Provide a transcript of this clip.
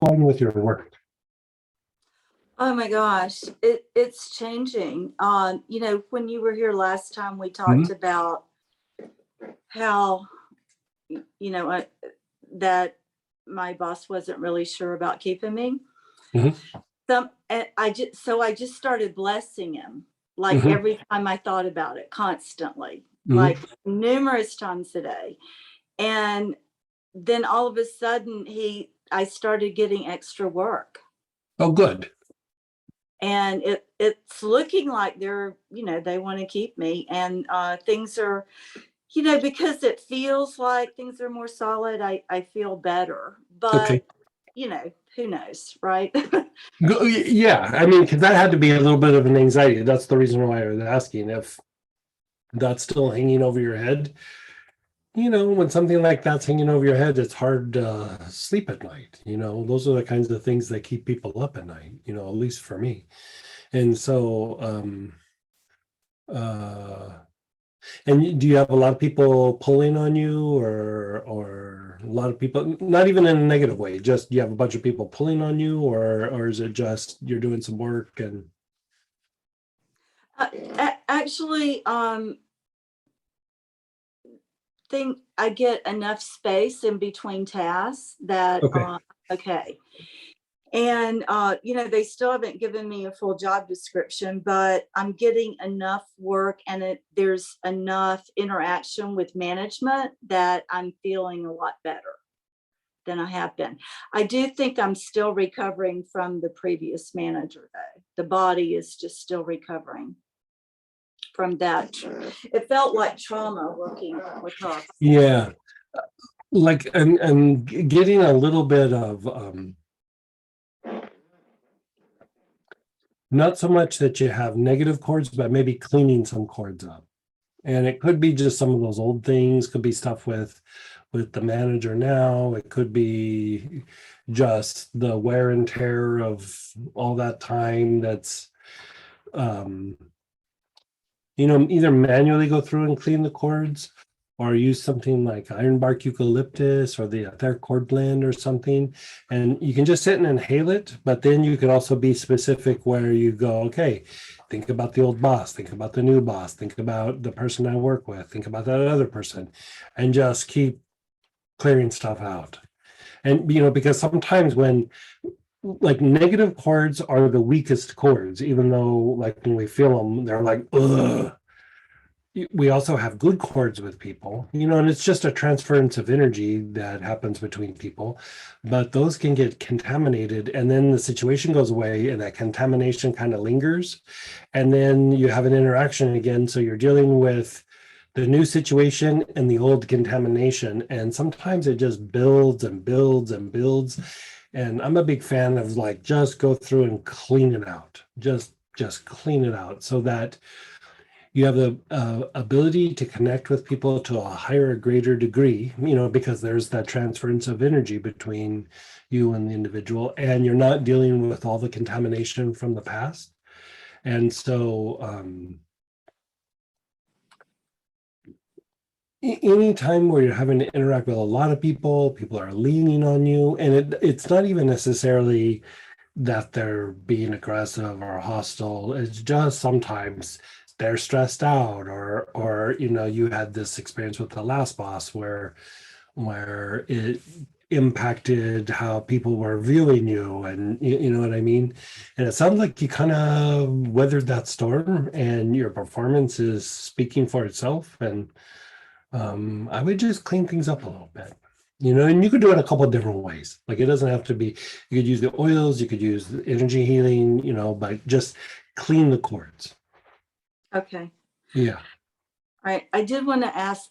on with your work? Oh my gosh, it's changing. When you were here last time, we talked Mhm. about how, that my boss wasn't really sure about keeping me. Mhm. I just started blessing him, like Mhm. every time I thought about it, constantly, Mhm. like numerous times a day. And then all of a sudden, I started getting extra work. Oh, good. And it's looking like they want to keep me, and things are, because it feels like things are more solid. I feel better, Okay. but who knows, right? Yeah, I mean, because that had to be a little bit of an anxiety. That's the reason why I was asking if that's still hanging over your head. When something like that's hanging over your head, it's hard to sleep at night. Those are the kinds of things that keep people up at night, at least for me. And so, uh, and do you have a lot of people pulling on you, or a lot of people, not even in a negative way, just you have a bunch of people pulling on you, or is it just you're doing some work and Actually, think I get enough space in between tasks that okay. okay. And they still haven't given me a full job description, but I'm getting enough work, and there's enough interaction with management that I'm feeling a lot better than I have been. I do think I'm still recovering from the previous manager, though. The body is just still recovering from that. It felt like trauma working with her. Yeah, like and getting a little bit of not so much that you have negative chords, but maybe cleaning some chords up. And it could be just some of those old things, could be stuff with the manager now. It could be just the wear and tear of all that time that's um either manually go through and clean the cords, or use something like ironbark eucalyptus or the etheric cord blend or something. And you can just sit and inhale it, but then you could also be specific where you go, okay, think about the old boss, think about the new boss, think about the person I work with, think about that other person, and just keep clearing stuff out. And because sometimes when like negative chords are the weakest chords, even though like when we feel them, they're like, ugh. We also have good chords with people, and it's just a transference of energy that happens between people, but those can get contaminated, and then the situation goes away and that contamination kind of lingers, and then you have an interaction again, so you're dealing with the new situation and the old contamination, and sometimes it just builds and builds and builds. And I'm a big fan of like just go through and clean it out, just clean it out, so that you have the ability to connect with people to a higher, greater degree, because there's that transference of energy between you and the individual, and you're not dealing with all the contamination from the past. And so, any time where you're having to interact with a lot of people are leaning on you, and it's not even necessarily that they're being aggressive or hostile. It's just sometimes they're stressed out, or you had this experience with the last boss where it impacted how people were viewing you, and you know what I mean. And it sounds like you kind of weathered that storm, and your performance is speaking for itself. And I would just clean things up a little bit. And you could do it a couple of different ways. Like it doesn't have to be, you could use the oils, you could use the energy healing, but just clean the cords. Okay. Yeah. All right. I did want to ask,